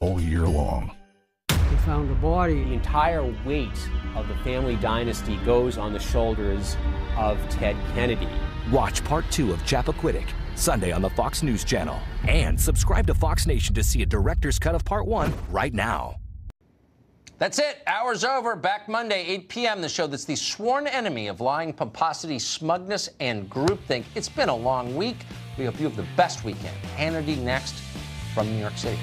all year long. They found a body. The entire weight of the family dynasty goes on the shoulders of Ted Kennedy. Watch part 2 of Chappaquiddick Sunday on the Fox News Channel. And subscribe to Fox Nation to see a director's cut of part 1 right now. That's it. Hour's over. Back Monday, 8 p.m. The show that's the sworn enemy of lying, pomposity, smugness, and groupthink. It's been a long week. We hope you have the best weekend. Hannity next from New York City.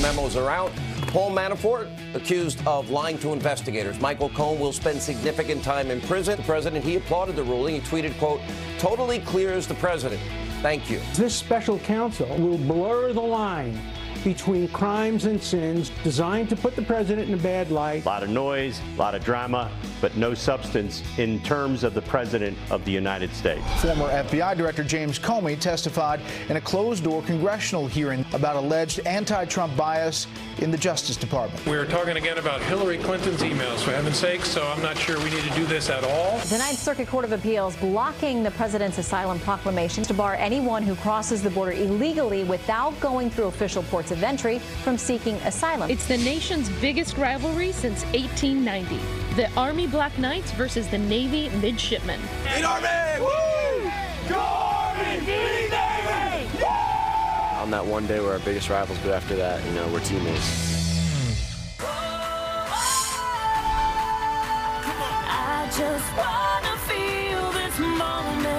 Memos are out. Paul Manafort accused of lying to investigators. Michael Cohen will spend significant time in prison. The president, he applauded the ruling. He tweeted, quote, "Totally clears the president. Thank you." This special counsel will blur the line between crimes and sins designed to put the president in a bad light. A lot of noise, a lot of drama, but no substance in terms of the president of the United States. Former FBI Director James Comey testified in a closed-door congressional hearing about alleged anti-Trump bias in the Justice Department. We're talking again about Hillary Clinton's emails, for heaven's sake, so I'm not sure we need to do this at all. The Ninth Circuit Court of Appeals blocking the president's asylum proclamation to bar anyone who crosses the border illegally without going through official ports of entry from seeking asylum. It's the nation's biggest rivalry since 1890. The Army Black Knights versus the Navy Midshipmen. Lead Army! Woo! Go Army! Lead Navy! Yeah! On that one day we're our biggest rivals, but after that, you know, we're teammates. I just wanna feel this moment.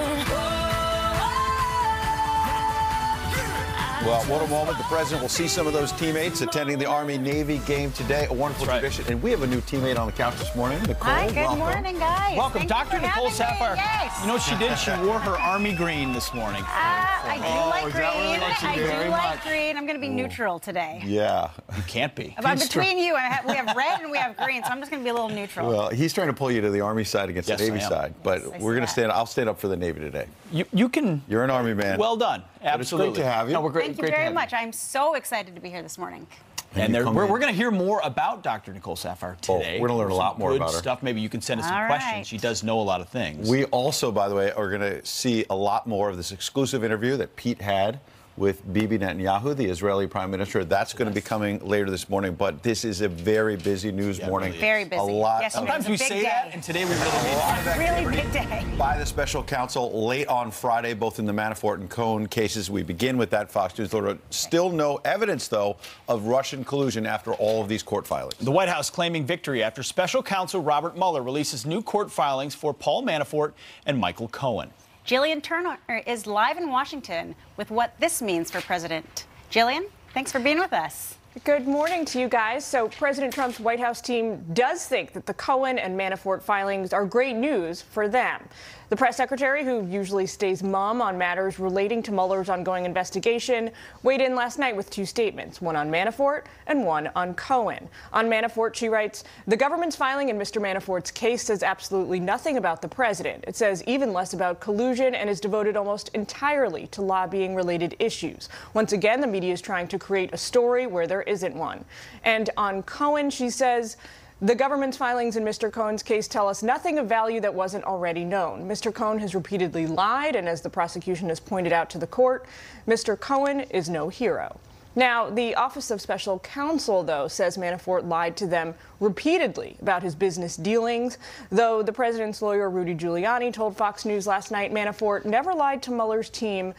Well, what a moment. The president will see some of those teammates attending the Army-Navy game today. A wonderful tradition. And we have a new teammate on the couch this morning. Nicole, hi, good welcome. morning, guys. Welcome, Thank Dr. Nicole Saphier. Yes. You know what she did? She wore her Army green this morning. I do like green. I do like green. I'm going to be neutral today. Yeah. You can't be. Between you, we have red and we have green, so I'm just going to be a little neutral. Well, he's trying to pull you to the Army side against the Navy side. But we're going to stand. I'll stand up for the Navy today. You can. You're an Army man. Well done. Absolutely. But it's great to have you. No, Thank you very much. I'm so excited to be here this morning. And we're going to hear more about Dr. Nicole Saphier today. We're going to learn a lot more about her. Stuff. Maybe you can send us some questions. She does know a lot of things. We also, by the way, are going to see a lot more of this exclusive interview that Pete had with Bibi Netanyahu, the Israeli prime minister. That's going to be coming later this morning. But this is a very busy news morning. Really very busy. A lot. Yes, sometimes we say that, and today we really a lot of activity really big day by the special counsel late on Friday, both in the Manafort and Cohen cases. We begin with that. Fox News Alert. Still no evidence, though, of Russian collusion after all of these court filings. The White House claiming victory after special counsel Robert Mueller releases new court filings for Paul Manafort and Michael Cohen. Jillian Turner is live in Washington with what this means for President. Jillian, thanks for being with us. Good morning to you guys. So President Trump's White House team does think that the Cohen and Manafort filings are great news for them. The press secretary, who usually stays mum on matters relating to Mueller's ongoing investigation, weighed in last night with two statements, one on Manafort and one on Cohen. On Manafort, she writes, "The government's filing in Mr. Manafort's case says absolutely nothing about the president. It says even less about collusion and is devoted almost entirely to lobbying-related issues. Once again, the media is trying to create a story where there isn't one." And on Cohen, she says, "The government's filings in Mr. Cohen's case tell us nothing of value that wasn't already known. Mr. Cohen has repeatedly lied, and as the prosecution has pointed out to the court, Mr. Cohen is no hero." Now, the Office of Special Counsel, though, says Manafort lied to them repeatedly about his business dealings, though the president's lawyer, Rudy Giuliani, told Fox News last night Manafort never lied to Mueller's team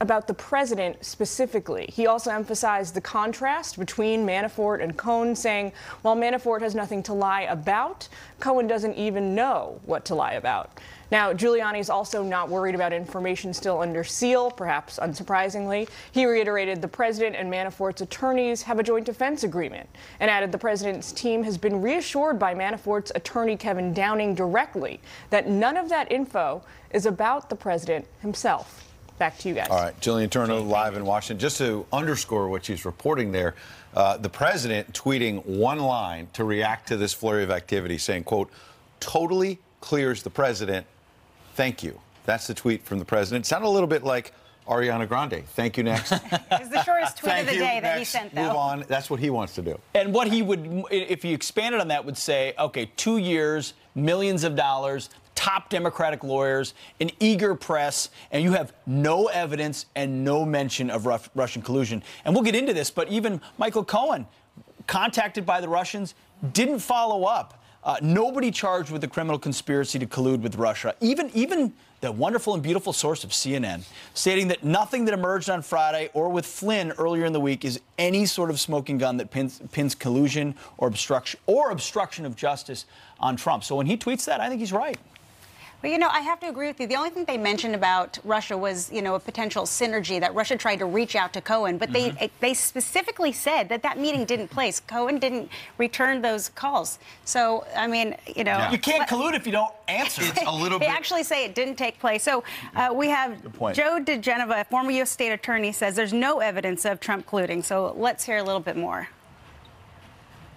about the president specifically. He also emphasized the contrast between Manafort and Cohen, saying while Manafort has nothing to lie about, Cohen doesn't even know what to lie about. Now, Giuliani is also not worried about information still under seal, perhaps unsurprisingly. He reiterated the president and Manafort's attorneys have a joint defense agreement and added the president's team has been reassured by Manafort's attorney Kevin Downing directly that none of that info is about the president himself. Back to you guys. All right, Jillian Turner live in Washington. Just to underscore what she's reporting there, the president tweeting one line to react to this flurry of activity, saying, quote, "totally clears the president. Thank you." That's the tweet from the president. Sounded a little bit like Ariana Grande. Thank you, next. It's the shortest tweet of the day that he sent, though. Move on. That's what he wants to do. And what he would, if he expanded on that, would say, okay, 2 years, millions of dollars, top Democratic lawyers, an eager press, and you have no evidence and no mention of Russian collusion. And we'll get into this, but even Michael Cohen, contacted by the Russians, didn't follow up. Nobody charged with a criminal conspiracy to collude with Russia. Even the wonderful and beautiful source of CNN, stating that nothing that emerged on Friday or with Flynn earlier in the week is any sort of smoking gun that pins collusion or obstruction of justice on Trump. So when he tweets that, I think he's right. Well, you know, I have to agree with you. The only thing they mentioned about Russia was, you know, a potential synergy that Russia tried to reach out to Cohen. But they specifically said that that meeting didn't place. Cohen didn't return those calls. So, I mean, you know. You can't collude if you don't answer. It's a little They bit. actually say it didn't take place. So we have Joe DeGeneva, a former U.S. state attorney, says there's no evidence of Trump colluding. So let's hear a little bit more.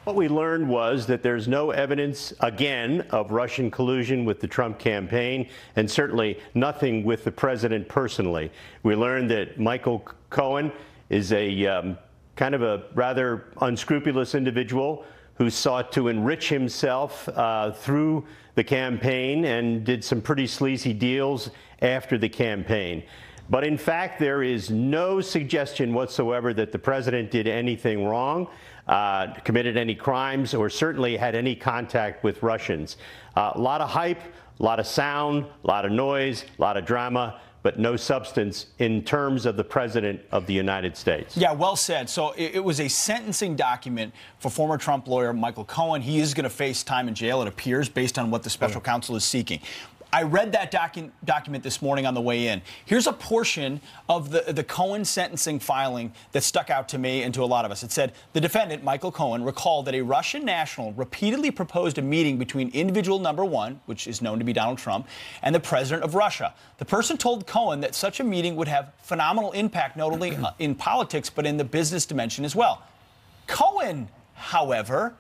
What we learned was that there's no evidence, again, of Russian collusion with the Trump campaign, and certainly nothing with the president personally. We learned that Michael Cohen is a kind of a rather unscrupulous individual who sought to enrich himself through the campaign and did some pretty sleazy deals after the campaign. But in fact, there is no suggestion whatsoever that the president did anything wrong, committed any crimes, or certainly had any contact with Russians. A lot of hype, a lot of sound, a lot of noise, a lot of drama, but no substance in terms of the president of the United States. Yeah, well said. So it was a sentencing document for former Trump lawyer Michael Cohen. He is going to face time in jail, it appears, based on what the special counsel is seeking. I read that document this morning on the way in. Here's a portion of the Cohen sentencing filing that stuck out to me and to a lot of us. It said, the defendant, Michael Cohen, recalled that a Russian national repeatedly proposed a meeting between individual number one, which is known to be Donald Trump, and the president of Russia. The person told Cohen that such a meeting would have phenomenal impact not only in politics, but in the business dimension as well. Cohen, however,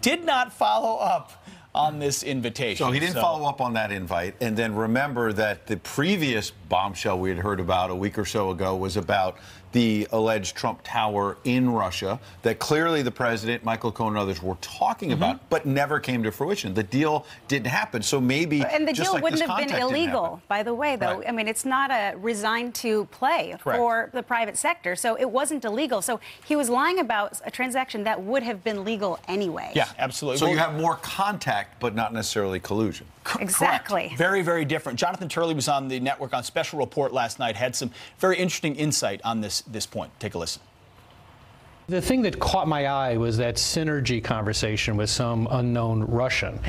did not follow up on this invitation. So he didn't follow up on that invite. And then remember that the previous bombshell we had heard about a week or so ago was about the alleged Trump Tower in Russia that clearly the president, Michael Cohen, and others were talking about, but never came to fruition. The deal didn't happen. So maybe and the just deal like wouldn't this have been contact didn't illegal, happen. by the way, though. Right. I mean, it's not a resigned to play for the private sector. So it wasn't illegal. So he was lying about a transaction that would have been legal anyway. Yeah, absolutely. So you have more contact, but not necessarily collusion. Exactly. Correct. Very, very different. Jonathan Turley was on the network on Special Report last night, had some very interesting insight on this point. Take a listen. The thing that caught my eye was that synergy conversation with some unknown Russian.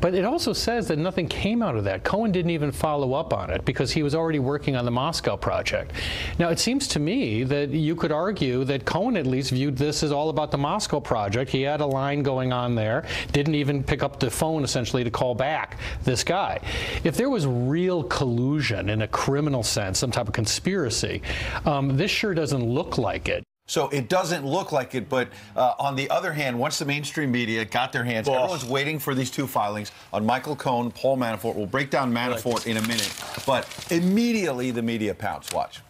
But it also says that nothing came out of that. Cohen didn't even follow up on it because he was already working on the Moscow project. Now, it seems to me that you could argue that Cohen at least viewed this as all about the Moscow project. He had a line going on there, didn't even pick up the phone essentially to call back this guy. If there was real collusion in a criminal sense, some type of conspiracy, this sure doesn't look like it. So it doesn't look like it, but on the other hand, once the mainstream media got their hands, everyone's waiting for these two filings on Michael Cohen, Paul Manafort. We'll break down Manafort in a minute, but immediately the media pounced. Watch.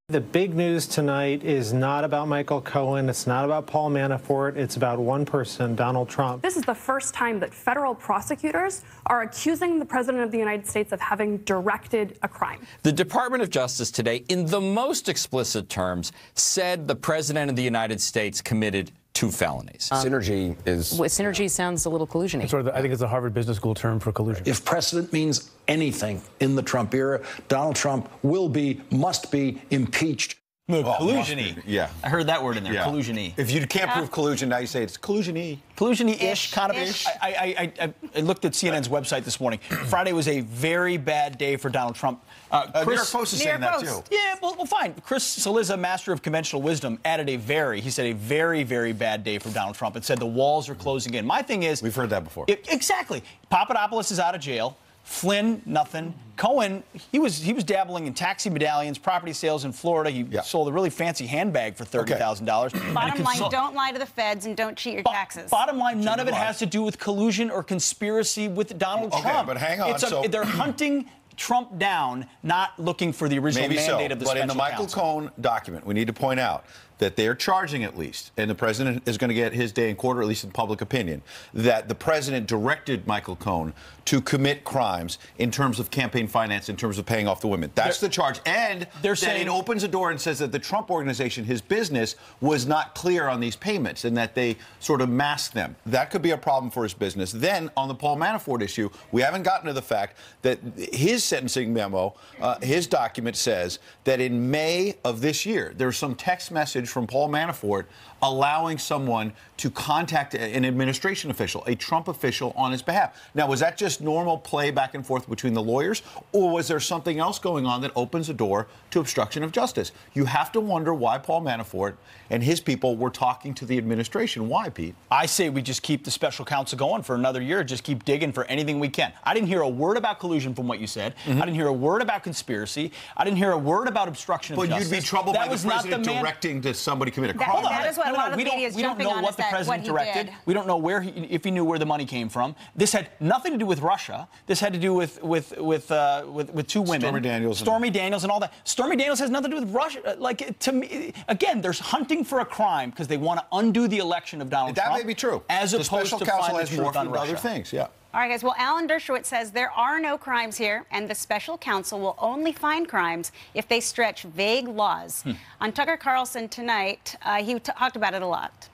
The big news tonight is not about Michael Cohen. It's not about Paul Manafort. It's about one person, Donald Trump. This is the first time that federal prosecutors are accusing the president of the United States of having directed a crime. The Department of Justice today, in the most explicit terms, said the president of the United States committed 2 felonies. Synergy is... Well, synergy sounds a little collusion-y. I think it's a Harvard Business School term for collusion. If precedent means anything in the Trump era, Donald Trump must be impeached. No, collusion-y. Yeah. I heard that word in there, collusion-y. If you can't prove collusion, now you say it's collusion-y. Collusion-y-ish, kind of ish. I looked at CNN's website this morning. Friday was a very bad day for Donald Trump. New York Post is saying that, too. Yeah, well, fine. Chris Cillizza, master of conventional wisdom, added he said a very, very bad day for Donald Trump and said the walls are closing in. My thing is... We've heard that before. Exactly. Papadopoulos is out of jail. Flynn, nothing. Cohen, he was dabbling in taxi medallions, property sales in Florida. He sold a really fancy handbag for $30,000. Bottom line, don't lie to the feds and don't cheat your taxes. Bottom line, none of it has to do with collusion or conspiracy with Donald Trump. Okay, but hang on. They're hunting Trump down, not looking for the original mandate of the special counsel. But in the Michael Cohen document, we need to point out that they're charging at least, and the president is going to get his day in court, or at least in public opinion, that the president directed Michael Cohen to commit crimes in terms of campaign finance, in terms of paying off the women. That's the charge. And they're saying it opens a door and says that the Trump organization, his business, was not clear on these payments and that they sort of masked them. That could be a problem for his business. Then, on the Paul Manafort issue, we haven't gotten to the fact that his sentencing memo, his document says that in May of this year, there's some text message from Paul Manafort allowing someone to contact an administration official, a Trump official, on his behalf. Now, was that just normal play back and forth between the lawyers, or was there something else going on that opens a door to obstruction of justice? You have to wonder why Paul Manafort and his people were talking to the administration. Why, Pete? I say we just keep the special counsel going for another year, just keep digging for anything we can. I didn't hear a word about collusion from what you said. I didn't hear a word about conspiracy. I didn't hear a word about obstruction of justice. But you'd be troubled by the president directing to somebody commit a crime. That is what a lot of the media is jumping on. We don't know what the president directed. We don't know if he knew where the money came from. This had nothing to do with Russia. This had to do with 2 women. Stormy Daniels and all that. Stormy Daniels has nothing to do with Russia. Like, to me, again, there's hunting for a crime because they want to undo the election of Donald Trump. That may be true. As opposed to find the truth on Russia. Other things, yeah. All right, guys. Well, Alan Dershowitz says there are no crimes here, and the special counsel will only find crimes if they stretch vague laws. On Tucker Carlson tonight, he talked about it a lot.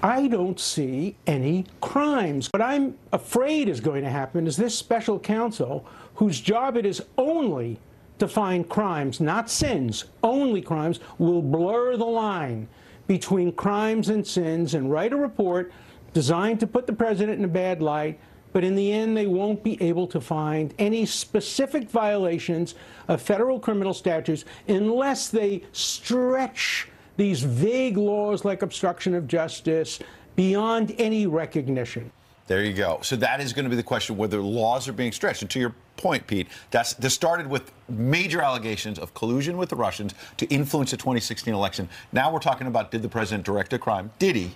I don't see any crimes. What I'm afraid is going to happen is this special counsel, whose job it is only to find crimes, not sins, only crimes, will blur the line between crimes and sins and write a report designed to put the president in a bad light, but in the end they won't be able to find any specific violations of federal criminal statutes unless they stretch these vague laws like obstruction of justice beyond any recognition. There you go. So that is going to be the question, whether laws are being stretched. And to your point, Pete, this started with major allegations of collusion with the Russians to influence the 2016 election. Now we're talking about, did the president direct a crime? Did he?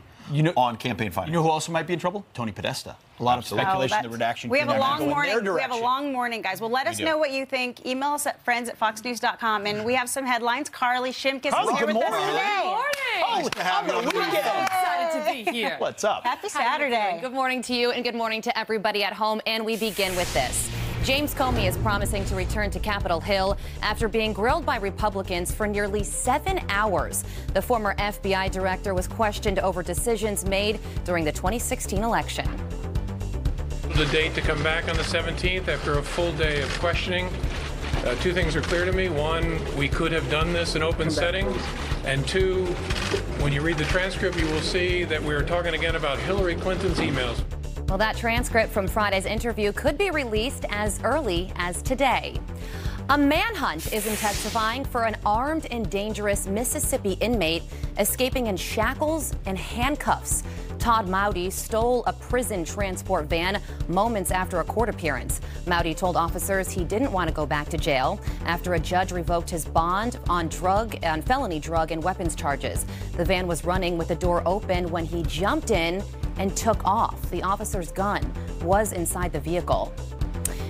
On campaign finance. You know who also might be in trouble? Tony Podesta. A lot of speculation, the redaction. We have a long morning. We have a long morning, guys. Well, let us know what you think. Email us at friends@foxnews.com. And we have some headlines. Carly Shimkus is here with us today. Good morning. Nice to have you on the weekend. Excited to be here. What's up? Happy Saturday. Good morning to you and good morning to everybody at home. And we begin with this. James Comey is promising to return to Capitol Hill after being grilled by Republicans for nearly 7 hours. The former FBI director was questioned over decisions made during the 2016 election. The date to come back on the 17th after a full day of questioning. Two things are clear to me. One, we could have done this in open settings. And two, when you read the transcript, you will see that we are talking again about Hillary Clinton's emails. Well, that transcript from Friday's interview could be released as early as today. A manhunt is intensifying for an armed and dangerous Mississippi inmate escaping in shackles and handcuffs. Todd Mowdy stole a prison transport van moments after a court appearance. Mowdy told officers he didn't want to go back to jail after a judge revoked his bond on felony drug and weapons charges. The van was running with the door open when he jumped in and took off. The officer's gun was inside the vehicle.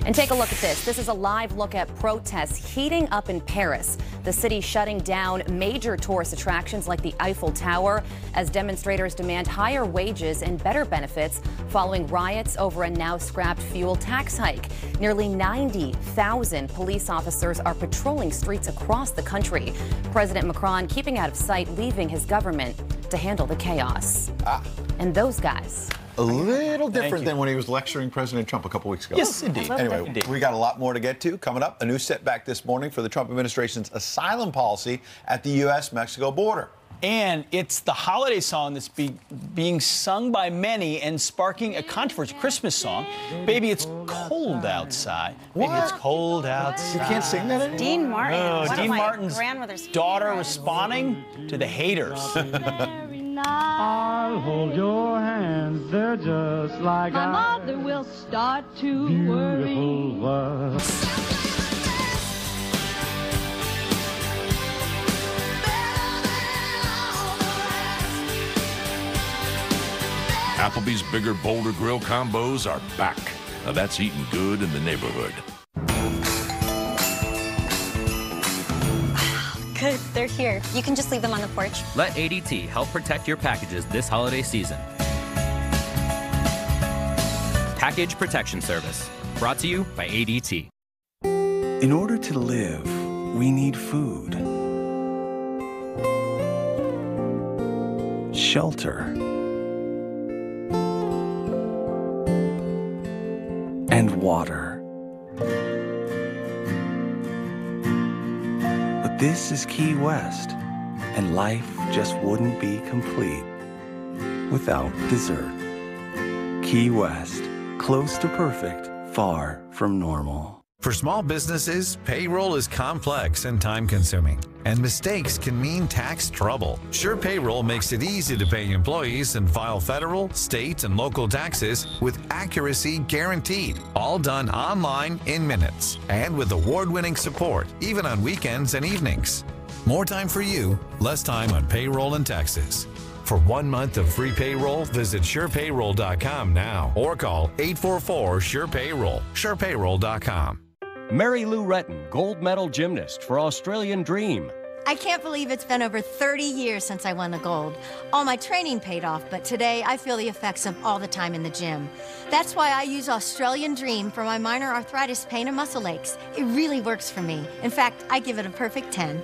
And take a look at this. This is a live look at protests heating up in Paris. The city shutting down major tourist attractions like the Eiffel Tower as demonstrators demand higher wages and better benefits following riots over a now scrapped fuel tax hike. Nearly 90,000 police officers are patrolling streets across the country. President Macron keeping out of sight, leaving his government to handle the chaos. And those guys. A little different than when he was lecturing President Trump a couple weeks ago. Yes, indeed. Anyway, we got a lot more to get to. Coming up, a new setback this morning for the Trump administration's asylum policy at the U.S.-Mexico border. And it's the holiday song that's being sung by many and sparking a controversy. Christmas song. Baby, it's cold outside. What? Baby, it's cold outside. You can't sing that anymore? Dean Martin. No, Dean Martin's grandmother's daughter responding to the haters. I'll hold your hands, they're just like my mother will start to worry. Applebee's Bigger Bolder Grill combos are back. Now that's eating good in the neighborhood. Good, they're here. You can just leave them on the porch. Let ADT help protect your packages this holiday season. Package Protection Service, brought to you by ADT. In order to live, we need food, shelter, and water. But this is Key West, and life just wouldn't be complete without dessert. Key West, close to perfect, far from normal. For small businesses, payroll is complex and time-consuming, and mistakes can mean tax trouble. Sure Payroll makes it easy to pay employees and file federal, state, and local taxes with accuracy guaranteed. All done online in minutes, and with award-winning support, even on weekends and evenings. More time for you, less time on payroll and taxes. For 1 month of free payroll, visit SurePayroll.com now or call 844-SURE-PAYROLL. SurePayroll.com. Mary Lou Retton, gold medal gymnast for Australian Dream. I can't believe it's been over 30 years since I won the gold. All my training paid off, but today I feel the effects of all the time in the gym. That's why I use Australian Dream for my minor arthritis pain and muscle aches. It really works for me. In fact, I give it a perfect 10.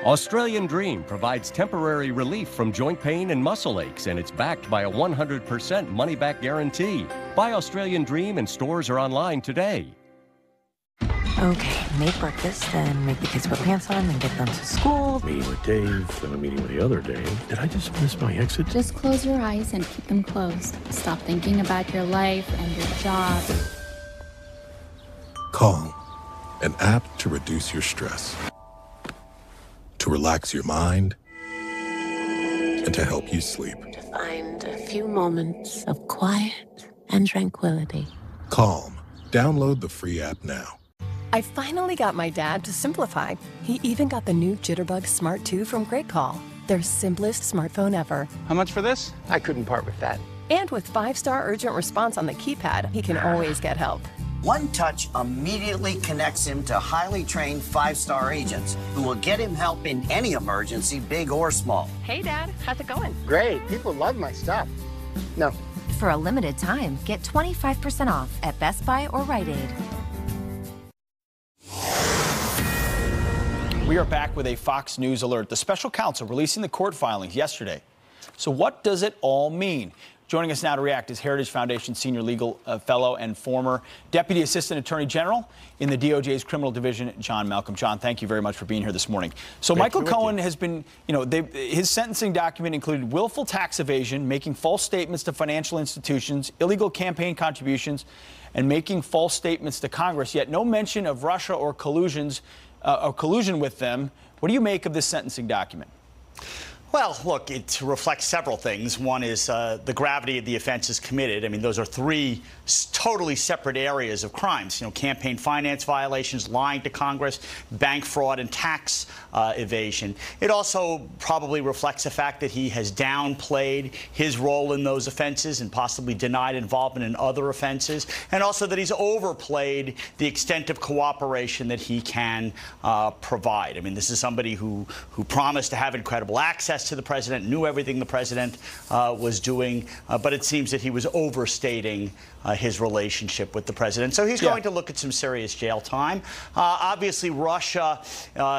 Australian Dream provides temporary relief from joint pain and muscle aches, and it's backed by a 100% money-back guarantee. Buy Australian Dream in stores or online today. Okay, make breakfast, then make the kids put pants on, then get them to school. Meeting with Dave, then a meeting with the other Dave. Did I just miss my exit? Just close your eyes and keep them closed. Stop thinking about your life and your job. Calm, an app to reduce your stress, to relax your mind, and to help you sleep. To find a few moments of quiet and tranquility. Calm. Download the free app now. I finally got my dad to simplify. He even got the new Jitterbug Smart 2 from Great Call, their simplest smartphone ever. How much for this? I couldn't part with that. And with 5-star urgent response on the keypad, he can always get help. One Touch immediately connects him to highly trained 5-star agents who will get him help in any emergency, big or small. Hey, Dad, how's it going? Great. People love my stuff. No. For a limited time, get 25% off at Best Buy or Rite Aid. We are back with a Fox News alert. The special counsel releasing the court filings yesterday. So what does it all mean? Joining us now to react is Heritage Foundation Senior Legal Fellow and former Deputy Assistant Attorney General in the DOJ's Criminal Division, John Malcolm. John, thank you very much for being here this morning. So Michael Cohen has been, his sentencing document included willful tax evasion, making false statements to financial institutions, illegal campaign contributions, and making false statements to Congress, yet no mention of Russia or collusion with them. What do you make of this sentencing document? Well, look, it reflects several things. One is the gravity of the offenses committed. I mean, those are three totally separate areas of crimes. Campaign finance violations, lying to Congress, bank fraud, and tax evasion. It also probably reflects the fact that he has downplayed his role in those offenses and possibly denied involvement in other offenses, and also that he's overplayed the extent of cooperation that he can provide. I mean, this is somebody who promised to have incredible access to the president, knew everything the president was doing, but it seems that he was overstating his relationship with the president. So he's going to look at some serious jail time. Obviously, Russia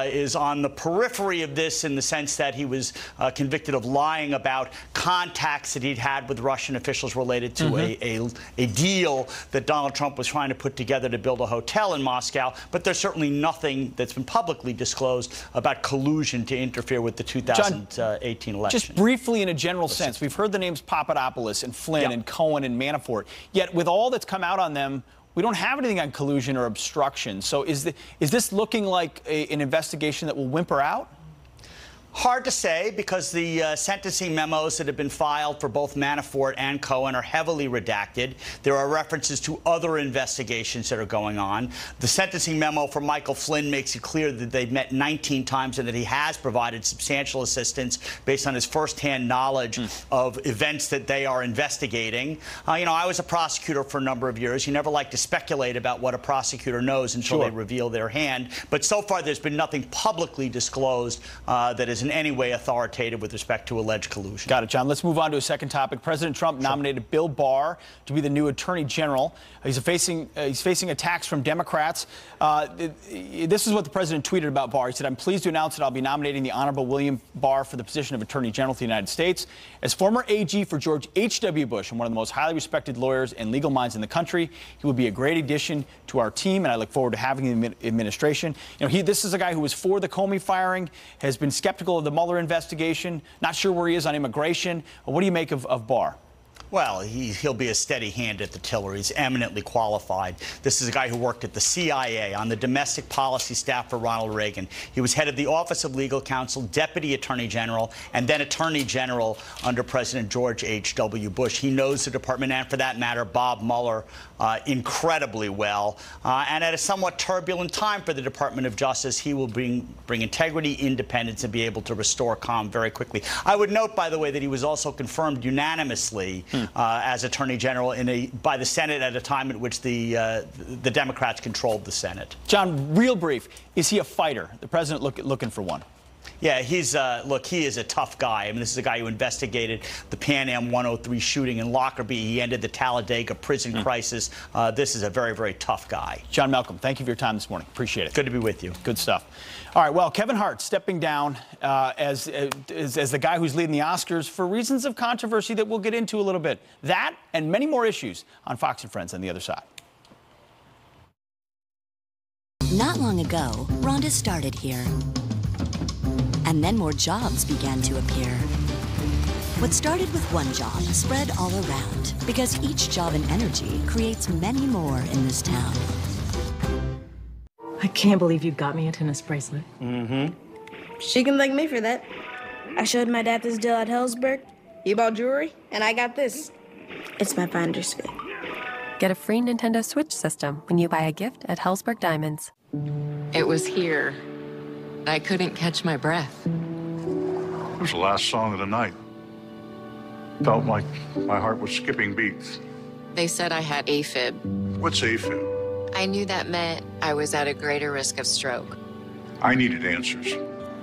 is on the periphery of this in the sense that he was convicted of lying about contacts that he'd had with Russian officials related to a deal that Donald Trump was trying to put together to build a hotel in Moscow. But there's certainly nothing that's been publicly disclosed about collusion to interfere with the 2018 election. Just briefly, in a general sense, we've heard the names Papadopoulos and Flynn and Cohen and Manafort, yet with all that's come out on them, we don't have anything on collusion or obstruction. So is this looking like an investigation that will whimper out? Hard to say, because the sentencing memos that have been filed for both Manafort and Cohen are heavily redacted. There are references to other investigations that are going on. The sentencing memo for Michael Flynn makes it clear that they've met 19 times and that he has provided substantial assistance based on his firsthand knowledge of events that they are investigating. I was a prosecutor for a number of years. You never like to speculate about what a prosecutor knows until they reveal their hand. But so far, there's been nothing publicly disclosed that is in any way authoritative with respect to alleged collusion. Got it, John. Let's move on to a second topic. President Trump nominated Bill Barr to be the new Attorney General. He's facing attacks from Democrats. This is what the president tweeted about Barr. He said, "I'm pleased to announce that I'll be nominating the Honorable William Barr for the position of Attorney General of the United States. As former AG for George H.W. Bush and one of the most highly respected lawyers and legal minds in the country, he will be a great addition to our team, and I look forward to having him in the administration." This is a guy who was for the Comey firing, has been skeptical of the Mueller investigation, not sure where he is on immigration. What do you make of Barr? Well, he'll be a steady hand at the tiller. He's eminently qualified. This is a guy who worked at the CIA on the domestic policy staff for Ronald Reagan. He was head of the Office of Legal Counsel, Deputy Attorney General, and then Attorney General under President George H.W. Bush. He knows the department, and for that matter, Bob Mueller, incredibly well. And at a somewhat turbulent time for the Department of Justice, he will bring integrity, independence, and be able to restore calm very quickly. I would note, by the way, that he was also confirmed unanimously as Attorney General by the Senate at a time at which the Democrats controlled the Senate. John, real brief, is he a fighter? The president looking for one. Yeah, look, he is a tough guy. I mean, this is a guy who investigated the Pan Am 103 shooting in Lockerbie. He ended the Talladega prison crisis. This is a very, very tough guy. John Malcolm, thank you for your time this morning. Appreciate it. Good to be with you. Good stuff. All right, well, Kevin Hart stepping down as the guy who's leading the Oscars for reasons of controversy that we'll get into a little bit. That and many more issues on Fox and Friends on the other side. Not long ago, Rhonda started here. And then more jobs began to appear. What started with one job spread all around, because each job in energy creates many more in this town. I can't believe you got me a tennis bracelet. She can thank me for that. I showed my dad this deal at Hellsberg. He bought jewelry, and I got this. It's my finder's fee. Get a free Nintendo Switch system when you buy a gift at Hellsberg Diamonds. It was here. I couldn't catch my breath. It was the last song of the night. Felt like my heart was skipping beats. They said I had AFib. What's AFib? I knew that meant I was at a greater risk of stroke. I needed answers.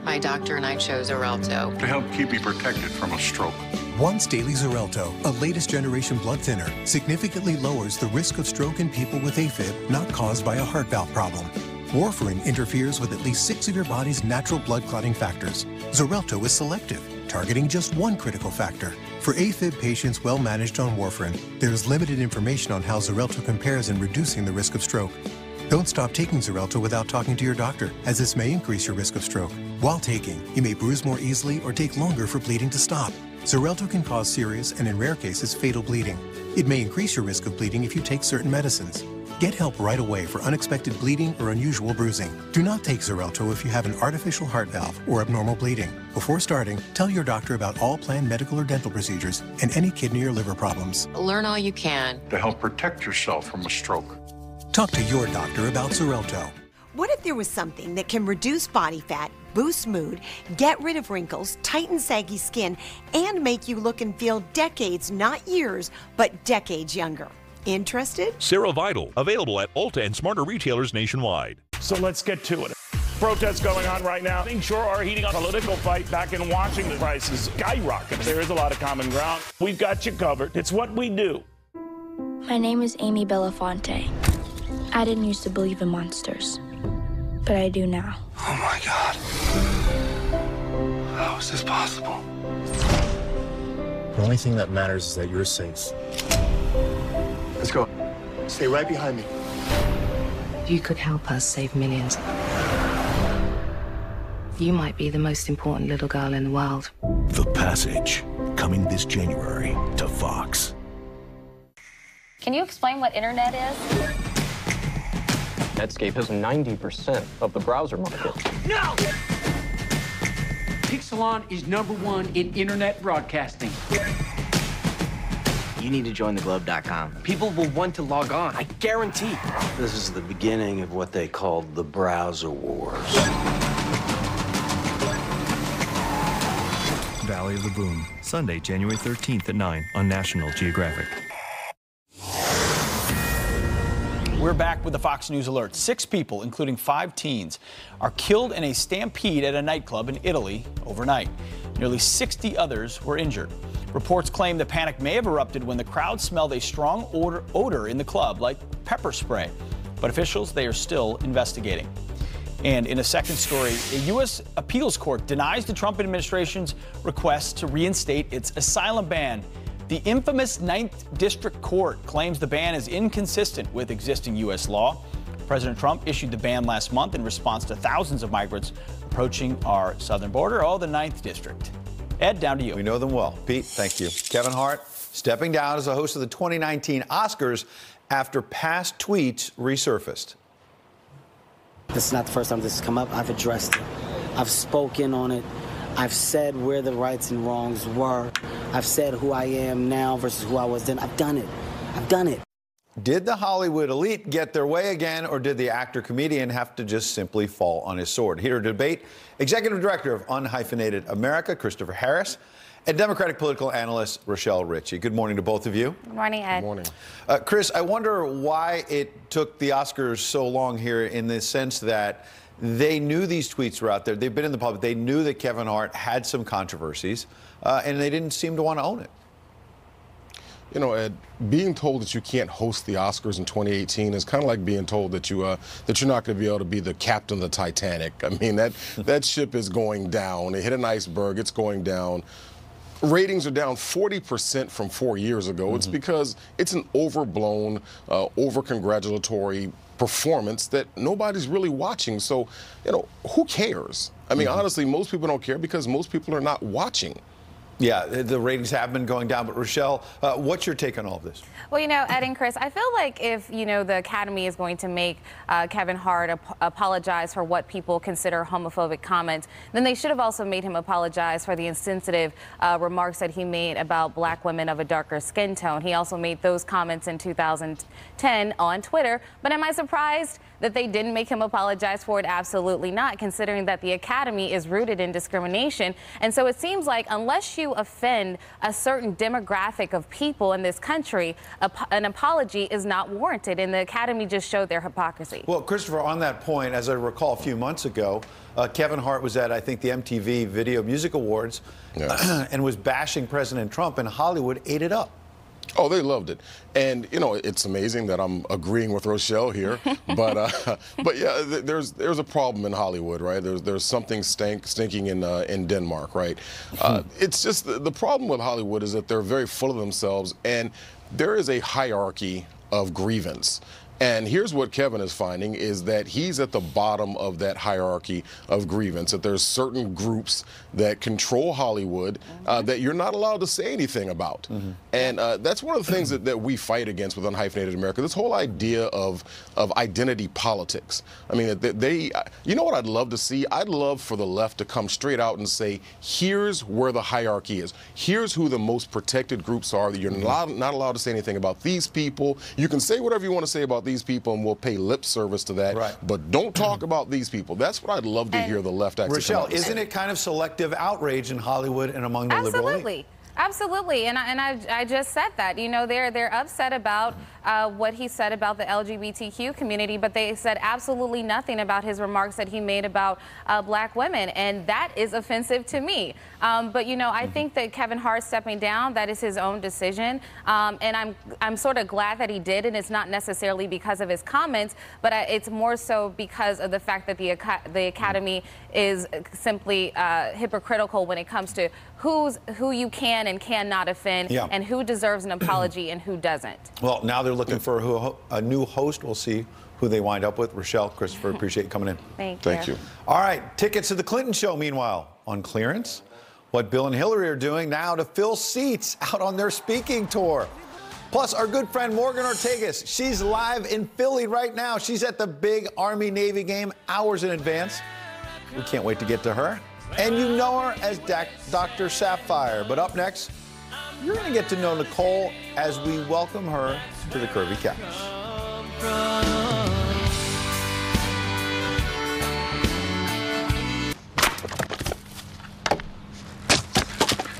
My doctor and I chose Xarelto. To help keep me protected from a stroke. Once daily Xarelto, a latest generation blood thinner, significantly lowers the risk of stroke in people with AFib not caused by a heart valve problem. Warfarin interferes with at least 6 of your body's natural blood clotting factors. Xarelto is selective, targeting just one critical factor. For AFib patients well managed on warfarin, there is limited information on how Xarelto compares in reducing the risk of stroke. Don't stop taking Xarelto without talking to your doctor, as this may increase your risk of stroke. While taking, you may bruise more easily or take longer for bleeding to stop. Xarelto can cause serious and, in rare cases, fatal bleeding. It may increase your risk of bleeding if you take certain medicines. Get help right away for unexpected bleeding or unusual bruising. Do not take Xarelto if you have an artificial heart valve or abnormal bleeding. Before starting, tell your doctor about all planned medical or dental procedures and any kidney or liver problems. Learn all you can to help protect yourself from a stroke. Talk to your doctor about Xarelto. What if there was something that can reduce body fat, boost mood, get rid of wrinkles, tighten saggy skin, and make you look and feel decades, not years, but decades younger? Interested? Serovital, available at Ulta and smarter retailers nationwide. So let's get to it. Protests going on right now. Things sure are heating up. Political fight back in Washington. Prices skyrocket. There is a lot of common ground. We've got you covered. It's what we do. My name is Amy Belafonte. I didn't used to believe in monsters, but I do now. Oh my God. How is this possible? The only thing that matters is that you're safe. Let's go. Stay right behind me. You could help us save millions. You might be the most important little girl in the world. The Passage, coming this January to Fox. Can you explain what internet is? Netscape has 90% of the browser market. No! Pixelon is #1 in internet broadcasting. You need to join theglobe.com. People will want to log on, I guarantee. This is the beginning of what they called the browser wars. Valley of the Boom, Sunday, January 13th at 9 on National Geographic. We're back with the Fox News Alert. 6 people, including 5 teens, are killed in a stampede at a nightclub in Italy overnight. Nearly 60 others were injured. Reports claim the panic may have erupted when the crowd smelled a strong odor in the club, like pepper spray. But officials, they are still investigating. And in a second story, a U.S. appeals court denies the Trump administration's request to reinstate its asylum ban. The infamous 9th District Court claims the ban is inconsistent with existing U.S. law. President Trump issued the ban last month in response to thousands of migrants approaching our southern border. Oh, the 9th District. Ed, down to you. We know them well. Pete, thank you. Kevin Hart stepping down as the host of the 2019 Oscars after past tweets resurfaced. This is not the first time this has come up. I've addressed it. I've spoken on it. I've said where the rights and wrongs were. I've said who I am now versus who I was then. I've done it. I've done it. Did the Hollywood elite get their way again, or did the actor-comedian have to just simply fall on his sword? Here to debate, Executive Director of Unhyphenated America, Christopher Harris, and Democratic political analyst, Rochelle Ritchie. Good morning to both of you. Good morning, Ed. Good morning. Chris, I wonder why it took the Oscars so long here, in the sense that they knew these tweets were out there. They've been in the public. They knew that Kevin Hart had some controversies, and they didn't seem to want to own it. You know, Ed, being told that you can't host the Oscars in 2018 is kind of like being told that you're not going to be able to be the captain of the Titanic. I mean, that ship is going down. It hit an iceberg. It's going down. Ratings are down 40% from 4 years ago. Mm-hmm. It's because it's an overblown, over-congratulatory performance that nobody's really watching. So, you know, who cares? I mean, honestly, most people don't care because most people are not watching. Yeah, the ratings have been going down. But Rochelle, what's your take on all of this? Well, you know, Ed and Chris, I feel like if, you know, the Academy is going to make Kevin Hart apologize for what people consider homophobic comments, then they should have also made him apologize for the insensitive remarks that he made about black women of a darker skin tone. He also made those comments in 2010 on Twitter. But am I surprised that they didn't make him apologize for it? Absolutely not, considering that the Academy is rooted in discrimination. And so it seems like unless you offend a certain demographic of people in this country, an apology is not warranted, and the Academy just showed their hypocrisy. Well, Christopher, on that point, as I recall a few months ago, Kevin Hart was at, I think, the MTV Video Music Awards and was bashing President Trump, and Hollywood ate it up. Oh, they loved it. And, you know, it's amazing that I'm agreeing with Rochelle here. but yeah, there's a problem in Hollywood, right? There's something stinking in Denmark, right? It's just the problem with Hollywood is that they're very full of themselves, and there is a hierarchy of grievance. And here's what Kevin is finding is that he's at the bottom of that hierarchy of grievance, that there's certain groups that control Hollywood that you're not allowed to say anything about. And that's one of the things that we fight against with Unhyphenated America, this whole idea of identity politics. I mean, you know what I'd love to see? I'd love for the left to come straight out and say, here's where the hierarchy is. Here's who the most protected groups are, that you're not allowed to say anything about these people. You can say whatever you want to say about these people, and we'll pay lip service to that. Right. But don't talk about these people. That's what I'd love to hear the left actually. Rochelle, isn't it kind of selective outrage in Hollywood and among the liberal elite? Absolutely, and I just said that. You know, they're upset about what he said about the LGBTQ community, but they said absolutely nothing about his remarks that he made about black women, and that is offensive to me. But you know, I think that Kevin Hart stepping down, that is his own decision, and I'm sort of glad that he did, and it's not necessarily because of his comments, but it's more so because of the fact that the Academy is simply hypocritical when it comes to who you can and cannot offend, and who deserves an apology and who doesn't. Well, now they're looking for a new host. We'll see who they wind up with. Rochelle, Christopher, appreciate you coming in. Thank you. All right, tickets to the Clinton show, meanwhile, on clearance. What Bill and Hillary are doing now to fill seats out on their speaking tour. Plus, our good friend Morgan Ortagus, she's live in Philly right now. She's at the big Army-Navy game hours in advance. We can't wait to get to her. And you know her as Dr. Sapphire. But up next, you're going to get to know Nicole as we welcome her to the Curvy Couch.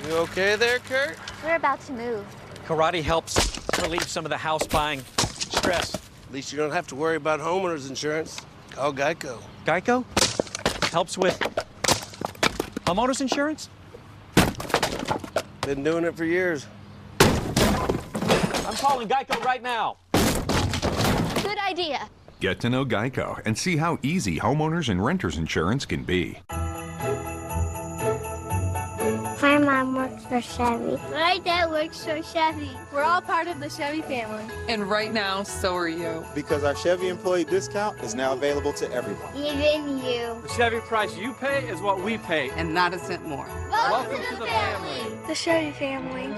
You okay there, Kurt? We're about to move. Karate helps relieve some of the house buying stress. At least you don't have to worry about homeowners insurance. Call Geico. Geico? Helps with homeowners insurance? Been doing it for years. I'm calling Geico right now. Good idea. Get to know Geico and see how easy homeowners and renters insurance can be. My mom works for Chevy. My dad works for Chevy. We're all part of the Chevy family. And right now, so are you. Because our Chevy employee discount is now available to everyone. Even you. The Chevy price you pay is what we pay. And not a cent more. Welcome to the family. The Chevy family.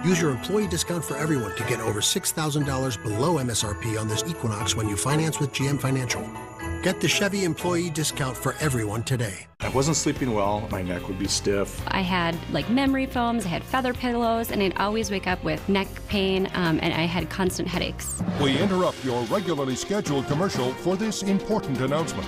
Use your employee discount for everyone to get over $6,000 below MSRP on this Equinox when you finance with GM Financial. Get the Chevy employee discount for everyone today. I wasn't sleeping well. My neck would be stiff. I had like memory foams, I had feather pillows, and I'd always wake up with neck pain, and I had constant headaches. We interrupt your regularly scheduled commercial for this important announcement.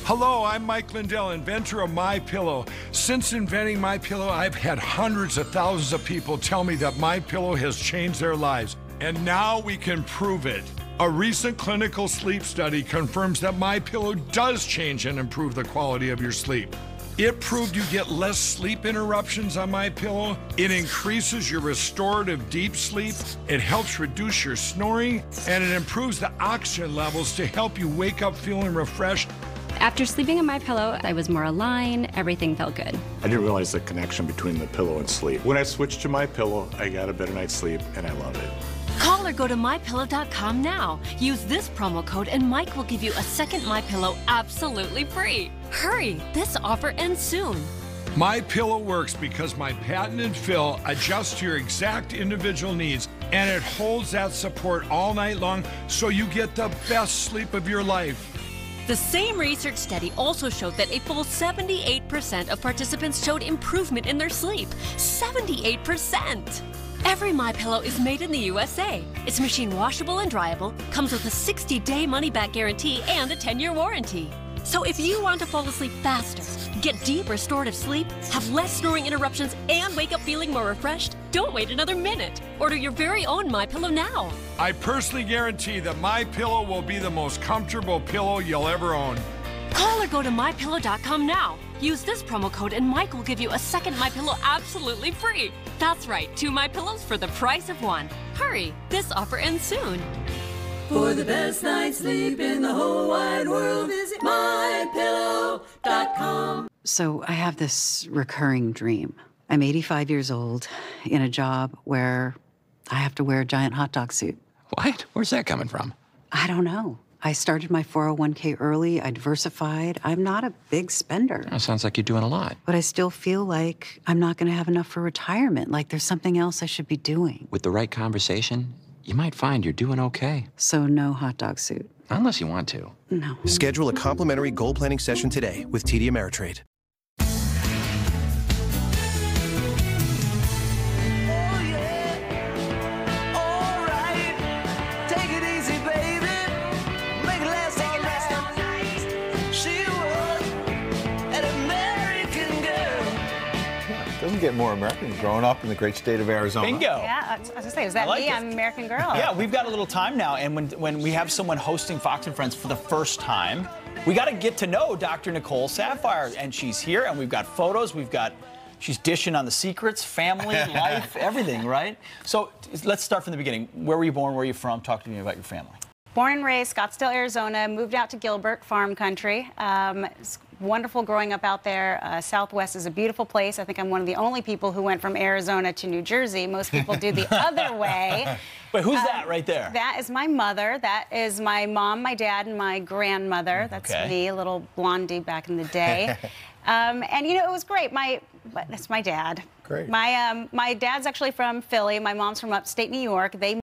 Hello, I'm Mike Lindell, inventor of MyPillow. Since inventing MyPillow, I've had hundreds of thousands of people tell me that MyPillow has changed their lives, and now we can prove it. A recent clinical sleep study confirms that MyPillow does change and improve the quality of your sleep. It proved you get less sleep interruptions on MyPillow. It increases your restorative deep sleep. It helps reduce your snoring, and it improves the oxygen levels to help you wake up feeling refreshed. After sleeping on MyPillow, I was more aligned, everything felt good. I didn't realize the connection between the pillow and sleep. When I switched to MyPillow, I got a better night's sleep, and I love it. Call or go to MyPillow.com now. Use this promo code and Mike will give you a second MyPillow absolutely free. Hurry, this offer ends soon. MyPillow works because my patented fill adjusts to your exact individual needs, and it holds that support all night long so you get the best sleep of your life. The same research study also showed that a full 78% of participants showed improvement in their sleep. 78%! Every MyPillow is made in the USA. It's machine washable and dryable, comes with a 60-day money-back guarantee and a 10-year warranty. So if you want to fall asleep faster, get deep restorative sleep, have less snoring interruptions, and wake up feeling more refreshed, don't wait another minute. Order your very own MyPillow now. I personally guarantee that MyPillow will be the most comfortable pillow you'll ever own. Call or go to MyPillow.com now. Use this promo code and Mike will give you a second MyPillow absolutely free. That's right, 2 MyPillows for the price of 1. Hurry, this offer ends soon. For the best night's sleep in the whole wide world, visit MyPillow.com. So I have this recurring dream. I'm 85 years old in a job where I have to wear a giant hot dog suit. What? Where's that coming from? I don't know. I started my 401k early. I diversified. I'm not a big spender. That sounds like you're doing a lot. But I still feel like I'm not going to have enough for retirement. Like there's something else I should be doing. With the right conversation, you might find you're doing okay. So no hot dog suit. Unless you want to. No. Schedule a complimentary goal planning session today with TD Ameritrade. Doesn't get more American than growing up in the great state of Arizona. Bingo. Yeah, I was going to say, is that me? I'm an American girl. Yeah, we've got a little time now, and when we have someone hosting Fox and Friends for the first time, we got to get to know Dr. Nicole Saphier, and she's here, and we've got photos, she's dishing on the secrets, family, life, everything, right? So let's start from the beginning. Where were you born? Where are you from? Talk to me about your family. Born and raised Scottsdale, Arizona, moved out to Gilbert, farm country. It's wonderful growing up out there. Southwest is a beautiful place. I think I'm one of the only people who went from Arizona to New Jersey. Most people do the other way. Wait, who's that right there? That is my mother. That is my mom, my dad, and my grandmother. That's me, a little blondie back in the day. And, you know, it was great. That's my dad. Great. My dad's actually from Philly. My mom's from upstate New York. They